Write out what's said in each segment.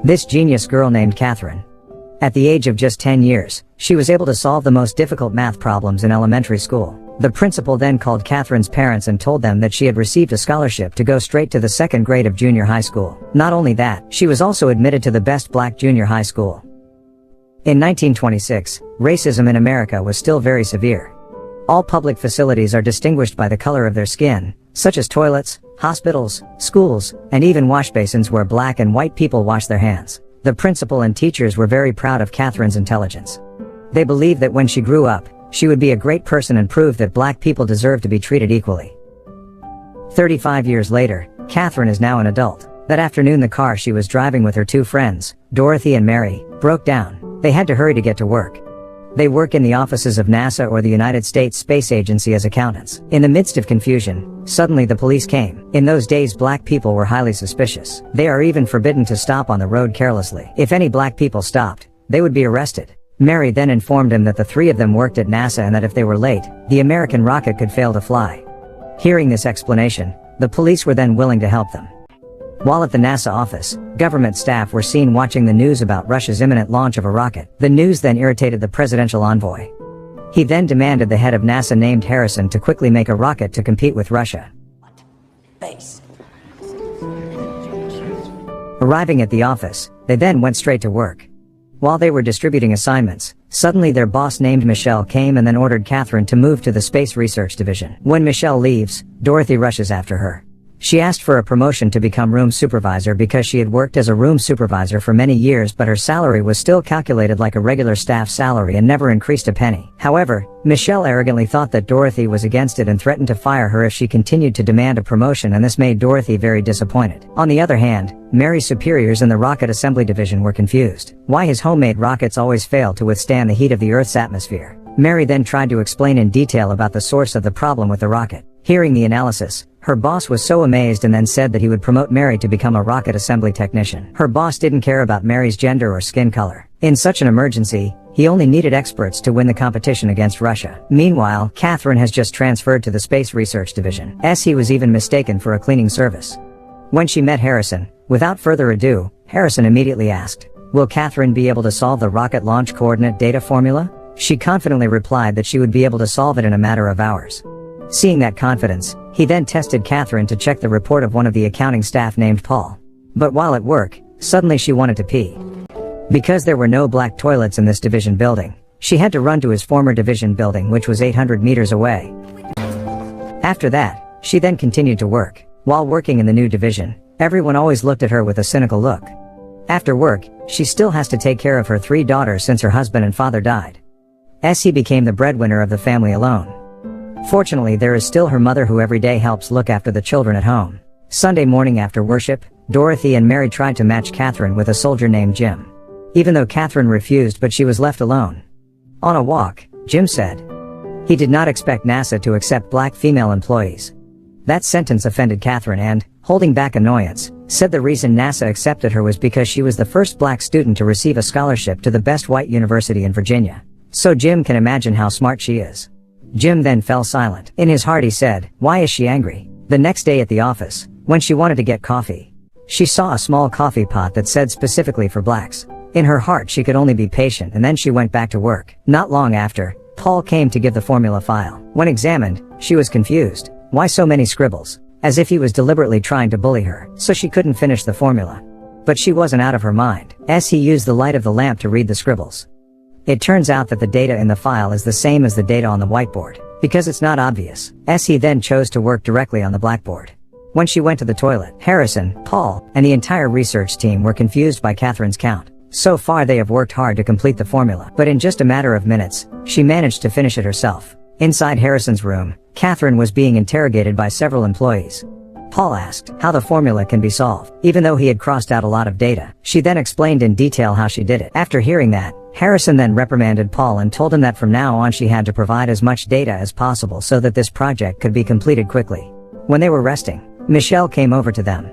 This genius girl named Katherine. At the age of just 10 years, she was able to solve the most difficult math problems in elementary school. The principal then called Katherine's parents and told them that she had received a scholarship to go straight to the second grade of junior high school. Not only that, she was also admitted to the best black junior high school. In 1926, racism in America was still very severe. All public facilities are distinguished by the color of their skin, such as toilets, hospitals, schools, and even wash basins where black and white people wash their hands. The principal and teachers were very proud of Katherine's intelligence. They believed that when she grew up, she would be a great person and prove that black people deserve to be treated equally. 35 years later, Katherine is now an adult. That afternoon the car she was driving with her two friends, Dorothy and Mary, broke down. They had to hurry to get to work. They work in the offices of NASA or the United States Space Agency as accountants. In the midst of confusion, suddenly the police came. In those days black people were highly suspicious. They are even forbidden to stop on the road carelessly. If any black people stopped, they would be arrested. Mary then informed him that the three of them worked at NASA and that if they were late, the American rocket could fail to fly. Hearing this explanation, the police were then willing to help them. While at the NASA office, government staff were seen watching the news about Russia's imminent launch of a rocket. The news then irritated the presidential envoy. He then demanded the head of NASA named Harrison to quickly make a rocket to compete with Russia. Base. Arriving at the office, they then went straight to work. While they were distributing assignments, suddenly their boss named Michelle came and then ordered Katherine to move to the Space Research Division. When Michelle leaves, Dorothy rushes after her. She asked for a promotion to become room supervisor because she had worked as a room supervisor for many years, but her salary was still calculated like a regular staff salary and never increased a penny. However, Michelle arrogantly thought that Dorothy was against it and threatened to fire her if she continued to demand a promotion, and this made Dorothy very disappointed. On the other hand, Mary's superiors in the rocket assembly division were confused. Why his homemade rockets always failed to withstand the heat of the Earth's atmosphere. Mary then tried to explain in detail about the source of the problem with the rocket. Hearing the analysis, her boss was so amazed and then said that he would promote Mary to become a rocket assembly technician. Her boss didn't care about Mary's gender or skin color. In such an emergency, he only needed experts to win the competition against Russia. Meanwhile, Katherine has just transferred to the Space Research Division. He was even mistaken for a cleaning service. When she met Harrison, without further ado, Harrison immediately asked, "Will Katherine be able to solve the rocket launch coordinate data formula?" She confidently replied that she would be able to solve it in a matter of hours. Seeing that confidence, he then tested Katherine to check the report of one of the accounting staff named Paul. But while at work, suddenly she wanted to pee. Because there were no black toilets in this division building, she had to run to his former division building, which was 800 meters away. After that, she then continued to work. While working in the new division, everyone always looked at her with a cynical look. After work, she still has to take care of her 3 daughters since her husband and father died. He became the breadwinner of the family alone. Fortunately, there is still her mother who every day helps look after the children at home. Sunday morning after worship, Dorothy and Mary tried to match Katherine with a soldier named Jim. Even though Katherine refused, but she was left alone. On a walk, Jim said he did not expect NASA to accept black female employees. That sentence offended Katherine and, holding back annoyance, said the reason NASA accepted her was because she was the first black student to receive a scholarship to the best white university in Virginia. So Jim can imagine how smart she is. Jim then fell silent. In his heart he said, "Why is she angry?" The next day at the office, when she wanted to get coffee, she saw a small coffee pot that said specifically for blacks. In her heart she could only be patient, and then she went back to work. Not long after, Paul came to give the formula file. When examined, she was confused. Why so many scribbles? As if he was deliberately trying to bully her, so she couldn't finish the formula. But she wasn't out of her mind, as he used the light of the lamp to read the scribbles. It turns out that the data in the file is the same as the data on the whiteboard, because it's not obvious. He then chose to work directly on the blackboard. When she went to the toilet, Harrison, Paul, and the entire research team were confused by Katherine's count. So far they have worked hard to complete the formula, but in just a matter of minutes, she managed to finish it herself. Inside Harrison's room, Katherine was being interrogated by several employees. Paul asked how the formula can be solved, even though he had crossed out a lot of data. She then explained in detail how she did it. After hearing that, Harrison then reprimanded Paul and told him that from now on she had to provide as much data as possible so that this project could be completed quickly. When they were resting, Michelle came over to them.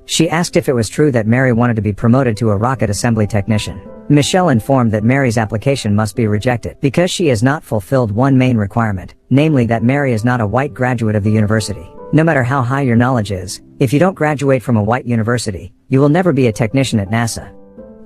She asked if it was true that Mary wanted to be promoted to a rocket assembly technician. Michelle informed that Mary's application must be rejected because she has not fulfilled one main requirement, namely that Mary is not a white graduate of the university. No matter how high your knowledge is, if you don't graduate from a white university, you will never be a technician at NASA.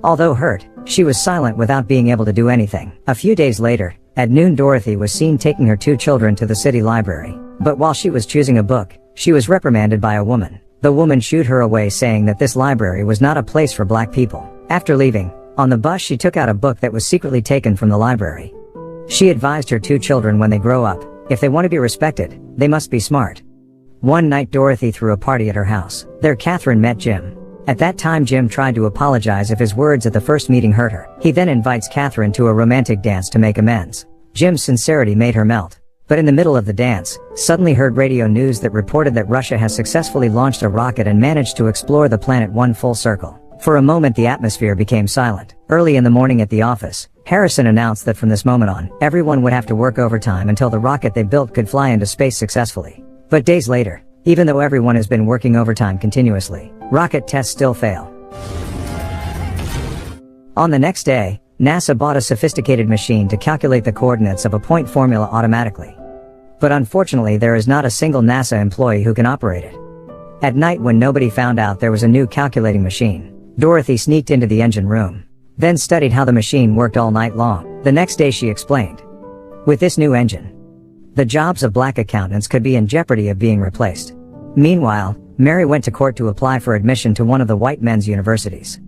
Although hurt, she was silent without being able to do anything. A few days later, at noon, Dorothy was seen taking her 2 children to the city library. But while she was choosing a book, she was reprimanded by a woman. The woman shooed her away, saying that this library was not a place for black people. After leaving, on the bus she took out a book that was secretly taken from the library. She advised her 2 children, when they grow up, if they want to be respected, they must be smart. One night Dorothy threw a party at her house. There Katherine met Jim. At that time Jim tried to apologize if his words at the first meeting hurt her. He then invites Katherine to a romantic dance to make amends. Jim's sincerity made her melt. But in the middle of the dance, suddenly heard radio news that reported that Russia has successfully launched a rocket and managed to explore the planet one full circle. For a moment the atmosphere became silent. Early in the morning at the office, Harrison announced that from this moment on, everyone would have to work overtime until the rocket they built could fly into space successfully. But days later, even though everyone has been working overtime continuously, rocket tests still fail. On the next day, NASA bought a sophisticated machine to calculate the coordinates of a point formula automatically. But unfortunately there is not a single NASA employee who can operate it. At night, when nobody found out there was a new calculating machine, Dorothy sneaked into the engine room, then studied how the machine worked all night long. The next day she explained, with this new engine, the jobs of black accountants could be in jeopardy of being replaced. Meanwhile, Mary went to court to apply for admission to one of the white men's universities.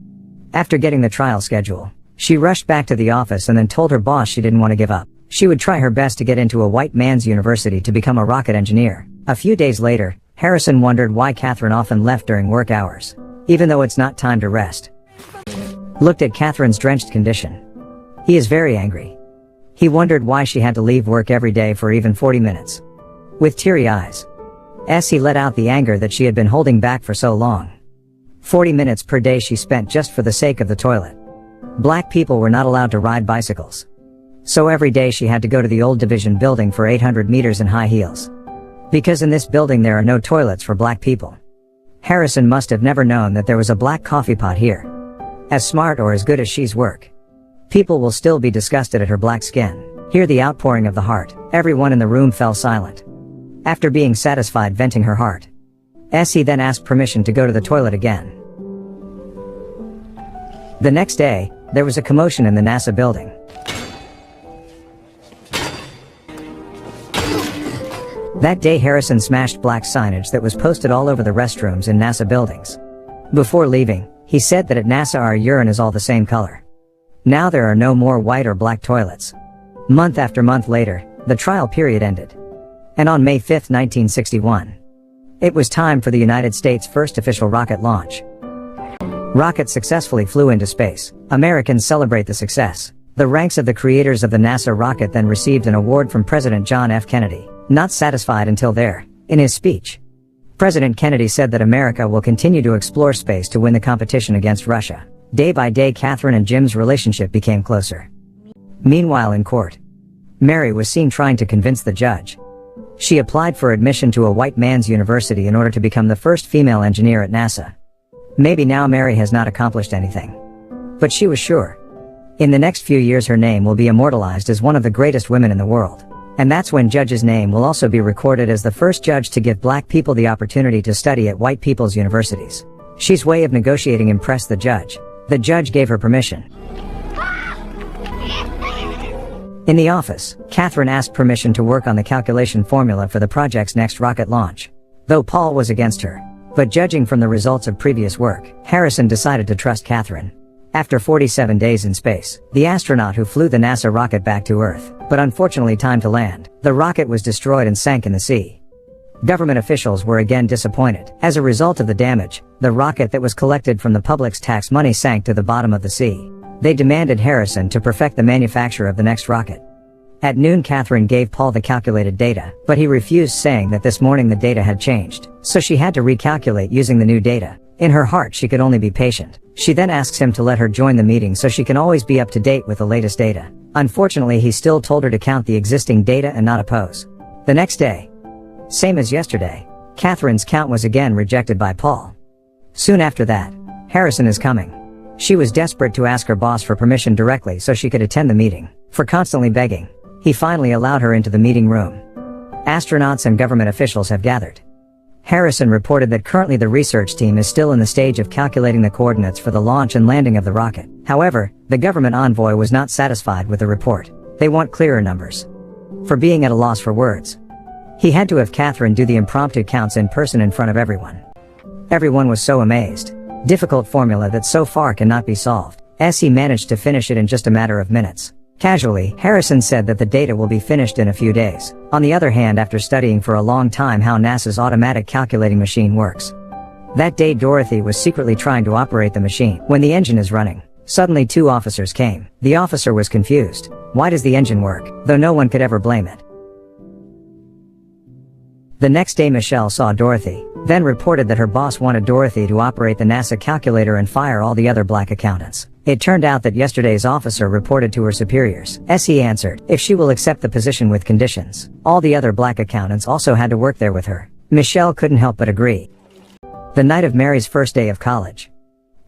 After getting the trial schedule, she rushed back to the office and then told her boss she didn't want to give up. She would try her best to get into a white man's university to become a rocket engineer. A few days later, Harrison wondered why Katherine often left during work hours, even though it's not time to rest. Looked at Katherine's drenched condition. He is very angry. He wondered why she had to leave work every day for even 40 minutes. With teary eyes, he let out the anger that she had been holding back for so long. 40 minutes per day she spent just for the sake of the toilet. Black people were not allowed to ride bicycles. So every day she had to go to the old division building for 800 meters in high heels. Because in this building there are no toilets for black people. Harrison must have never known that there was a black coffee pot here. As smart or as good as she's work, people will still be disgusted at her black skin. Hear the outpouring of the heart. Everyone in the room fell silent. After being satisfied venting her heart, he then asked permission to go to the toilet again. The next day, there was a commotion in the NASA building. That day Harrison smashed black signage that was posted all over the restrooms in NASA buildings. Before leaving, he said that at NASA our urine is all the same color. Now there are no more white or black toilets. Month after month later, the trial period ended. And on May 5, 1961, it was time for the United States' first official rocket launch. Rocket successfully flew into space. Americans celebrate the success. The ranks of the creators of the NASA rocket then received an award from President John F. Kennedy. Not satisfied until there, in his speech, President Kennedy said that America will continue to explore space to win the competition against Russia. Day by day Katherine and Jim's relationship became closer. Meanwhile in court, Mary was seen trying to convince the judge. She applied for admission to a white man's university in order to become the first female engineer at NASA. Maybe now Mary has not accomplished anything, but she was sure. In the next few years her name will be immortalized as one of the greatest women in the world. And that's when Judge's name will also be recorded as the first judge to give black people the opportunity to study at white people's universities. She's way of negotiating impressed the judge. The judge gave her permission. In the office, Katherine asked permission to work on the calculation formula for the project's next rocket launch. Though Paul was against her. But judging from the results of previous work, Harrison decided to trust Katherine. After 47 days in space, the astronaut who flew the NASA rocket back to Earth, but unfortunately time to land, the rocket was destroyed and sank in the sea. Government officials were again disappointed. As a result of the damage, the rocket that was collected from the public's tax money sank to the bottom of the sea. They demanded Harrison to perfect the manufacture of the next rocket. At noon Katherine gave Paul the calculated data, but he refused, saying that this morning the data had changed, so she had to recalculate using the new data. In her heart she could only be patient. She then asks him to let her join the meeting so she can always be up to date with the latest data. Unfortunately he still told her to count the existing data and not oppose. The next day, same as yesterday, Katherine's count was again rejected by Paul. Soon after that, Harrison is coming. She was desperate to ask her boss for permission directly so she could attend the meeting. For constantly begging, he finally allowed her into the meeting room. Astronauts and government officials have gathered. Harrison reported that currently the research team is still in the stage of calculating the coordinates for the launch and landing of the rocket. However, the government envoy was not satisfied with the report. They want clearer numbers. For being at a loss for words, he had to have Katherine do the impromptu counts in person in front of everyone. Everyone was so amazed. Difficult formula that so far cannot be solved. He managed to finish it in just a matter of minutes. Casually, Harrison said that the data will be finished in a few days. On the other hand, after studying for a long time how NASA's automatic calculating machine works. That day Dorothy was secretly trying to operate the machine. When the engine is running, suddenly 2 officers came. The officer was confused. Why does the engine work? Though no one could ever blame it. The next day Michelle saw Dorothy, then reported that her boss wanted Dorothy to operate the NASA calculator and fire all the other black accountants. It turned out that yesterday's officer reported to her superiors. He answered, if she will accept the position with conditions. All the other black accountants also had to work there with her. Michelle couldn't help but agree. The night of Mary's first day of college.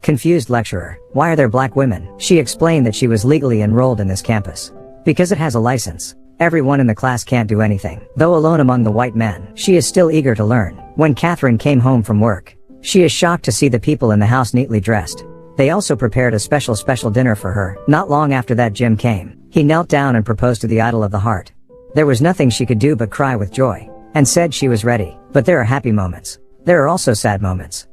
Confused lecturer, why are there black women? She explained that she was legally enrolled in this campus. Because it has a license. Everyone in the class can't do anything. Though alone among the white men, she is still eager to learn. When Katherine came home from work, she is shocked to see the people in the house neatly dressed. They also prepared a special dinner for her. Not long after that Jim came. He knelt down and proposed to the idol of the heart. There was nothing she could do but cry with joy, and said she was ready. But there are happy moments. There are also sad moments.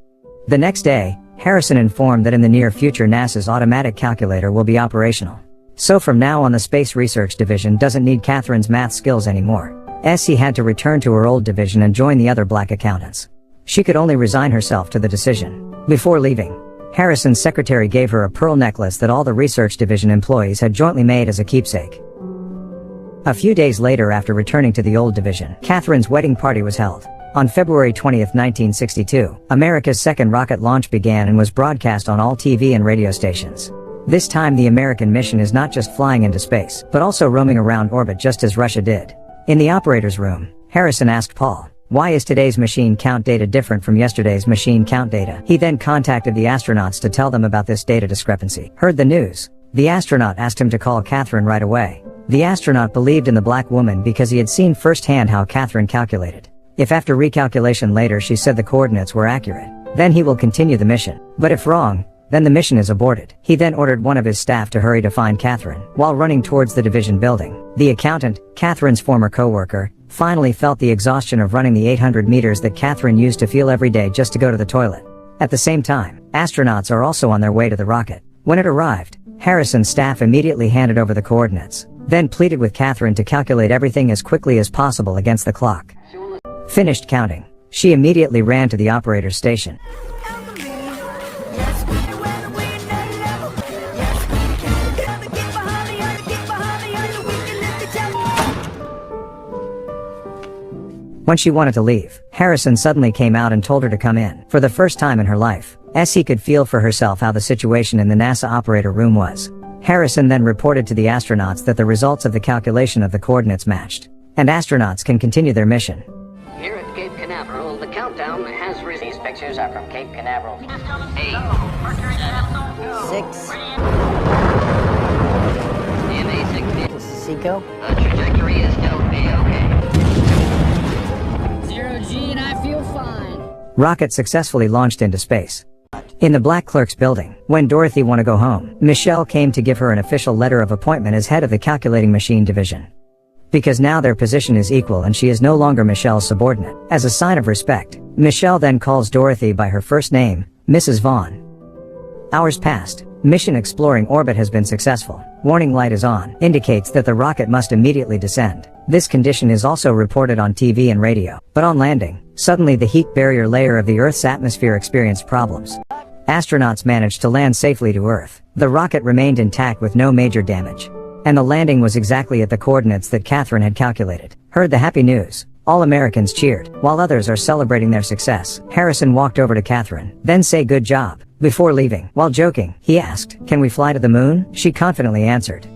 The next day, Harrison informed that in the near future NASA's automatic calculator will be operational. So from now on the Space Research Division doesn't need Katherine's math skills anymore. He had to return to her old division and join the other black accountants. She could only resign herself to the decision. Before leaving, Harrison's secretary gave her a pearl necklace that all the Research Division employees had jointly made as a keepsake. A few days later, after returning to the old division, Katherine's wedding party was held. On February 20, 1962, America's second rocket launch began and was broadcast on all TV and radio stations. This time the American mission is not just flying into space, but also roaming around orbit just as Russia did. In the operator's room, Harrison asked Paul, why is today's machine count data different from yesterday's machine count data? He then contacted the astronauts to tell them about this data discrepancy. Heard the news. The astronaut asked him to call Katherine right away. The astronaut believed in the black woman because he had seen firsthand how Katherine calculated. If after recalculation later she said the coordinates were accurate, then he will continue the mission. But if wrong, then the mission is aborted. He then ordered one of his staff to hurry to find Katherine. While running towards the division building, the accountant, Katherine's former co-worker, finally felt the exhaustion of running the 800 meters that Katherine used to feel every day just to go to the toilet. At the same time, astronauts are also on their way to the rocket. When it arrived, Harrison's staff immediately handed over the coordinates, then pleaded with Katherine to calculate everything as quickly as possible against the clock. Finished counting, she immediately ran to the operator's station. When she wanted to leave, Harrison suddenly came out and told her to come in. For the first time in her life, he could feel for herself how the situation in the NASA operator room was. Harrison then reported to the astronauts that the results of the calculation of the coordinates matched, and astronauts can continue their mission. Here at Cape Canaveral, the countdown has risen. These pictures are from Cape Canaveral. 8, 6. DMA 6. This is Seco. The trajectory is still A-OK. 0G and I feel fine. Rocket successfully launched into space. In the Black Clerk's building, when Dorothy wanted to go home, Michelle came to give her an official letter of appointment as head of the calculating machine division. Because now their position is equal and she is no longer Michelle's subordinate. As a sign of respect, Michelle then calls Dorothy by her first name, Mrs. Vaughan. Hours passed. Mission exploring orbit has been successful. Warning light is on, indicates that the rocket must immediately descend. This condition is also reported on TV and radio. But on landing, suddenly the heat barrier layer of the Earth's atmosphere experienced problems. Astronauts managed to land safely to Earth. The rocket remained intact with no major damage. And the landing was exactly at the coordinates that Katherine had calculated. Heard the happy news. All Americans cheered, while others are celebrating their success. Harrison walked over to Katherine, then said good job. Before leaving, while joking, he asked, can we fly to the moon? She confidently answered,